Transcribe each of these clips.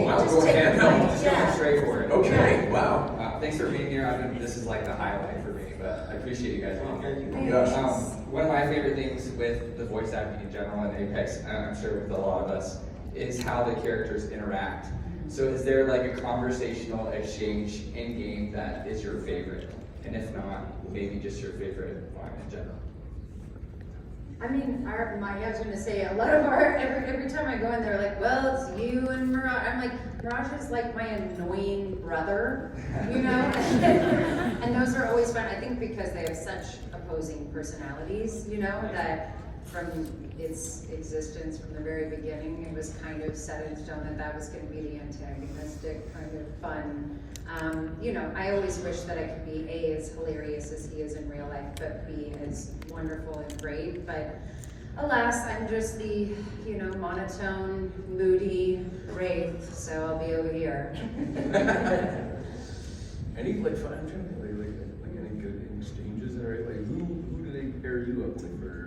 wow, Just going take handheld. the mic, Just going straight for it. Okay, wow. Thanks for being here. I mean, this is like the highlight for me, but I appreciate you guys being here. Yes. One of my favorite things with the voice acting in general and Apex, and I'm sure with a lot of us, is how the characters interact. So is there like a conversational exchange in game that is your favorite? And if not, maybe just your favorite line in general. I mean, I was gonna say, a lot of our, every time I go in, they're like, well, it's you and Mirage. I'm like, Mirage is like my annoying brother, you know? And those are always fun, I think because they have such opposing personalities, you know, that from its existence from the very beginning, it was kind of set in stone that that was gonna be the antagonistic kind of fun. You know, I always wish that I could be A, as hilarious as he is in real life, but B, as wonderful and great. But alas, I'm just the, you know, monotone, moody Wraith, so I'll be over here. Any like fun? I'm trying to think like any good exchanges that are like who do they pair you up with for?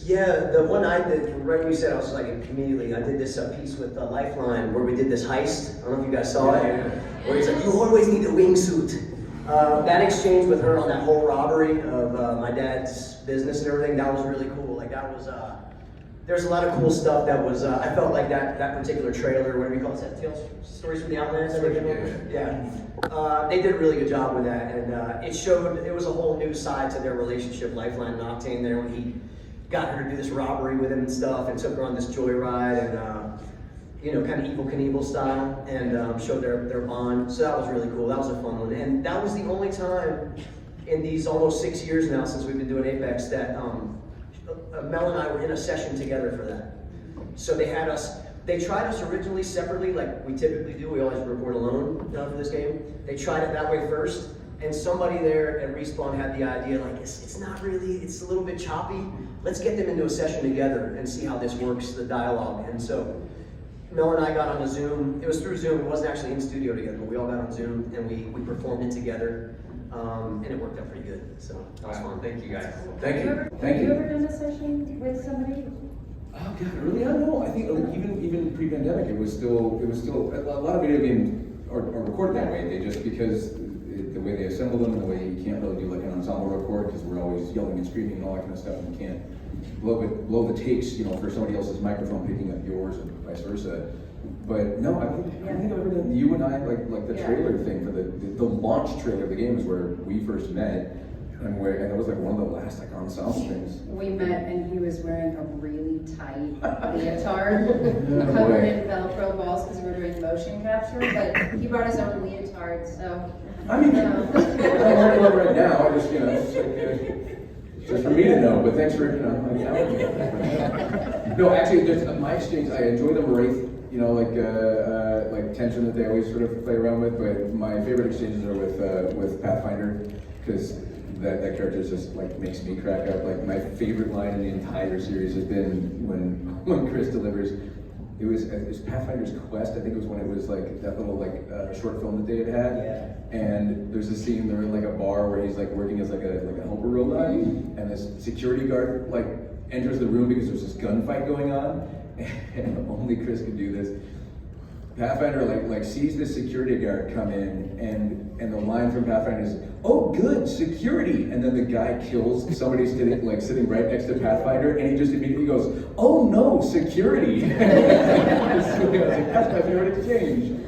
Yeah, the one I did, right when you said, I was like immediately, I did this piece with Lifeline where we did this heist. I don't know if you guys saw it. Yeah. Where he's like, you always need a wingsuit. That exchange with her on that whole robbery of my dad's business and everything, that was really cool. Like that was, there's a lot of cool stuff that was, I felt like that particular trailer, whatever you call it, Tales, Stories from the Outlands, yeah. They did a really good job with that, and it showed, it was a whole new side to their relationship, Lifeline and Octane there, when he got her to do this robbery with him and stuff, and took her on this joyride, and you know, kind of Evel Knievel style, and showed their bond. So that was really cool. That was a fun one, and that was the only time in these almost 6 years now since we've been doing Apex that Mel and I were in a session together for that. So they had us. They tried us originally separately, like we typically do. We always record alone for this game. They tried it that way first, and somebody there at Respawn had the idea, like, it's not really, it's a little bit choppy. Let's get them into a session together and see how this works, the dialogue. And so Mel and I got on a Zoom. It was through Zoom. It wasn't actually in studio together, but we all got on Zoom and we performed it together, and it worked out pretty good. So that was fun. Thank you guys. Thank you. Have you ever done a session with somebody? Oh god, really? I don't know. I think like, even pre-pandemic, it was still a lot of video games are recorded that way. They just because the way they assemble them and the way you can't really do like an ensemble record because we're always yelling and screaming and all that kind of stuff, and you can't blow the takes, you know, for somebody else's microphone picking up yours and vice versa. But no, I don't think I've ever done. You and I like the trailer thing for the launch trailer of the game is where we first met. And it was like one of the last like ensemble things. We met and he was wearing a really tight leotard covered in Velcro balls because we were doing motion capture, but he brought his own leotard, so. I mean, I'm wearing one right now. I just, you know, it's like, just for me to know. But thanks for, you know, hanging out with me. No, actually, just my exchange. I enjoy the Wraith. You know, like tension that they always sort of play around with. But my favorite exchanges are with Pathfinder because. That character just like makes me crack up. Like my favorite line in the entire series has been when Chris delivers. It was Pathfinder's Quest. I think it was when it was like that little like short film that they had. Yeah. And there's a scene they're in like a bar where he's like working as like a helper robot, and this security guard like enters the room because there's this gunfight going on, and only Chris could do this. Pathfinder like sees the security guard come in, and the line from Pathfinder is, "Oh, good, security!" And then the guy kills somebody sitting right next to Pathfinder, and he just immediately goes, "Oh no, security!" So I was like, that's my favorite exchange.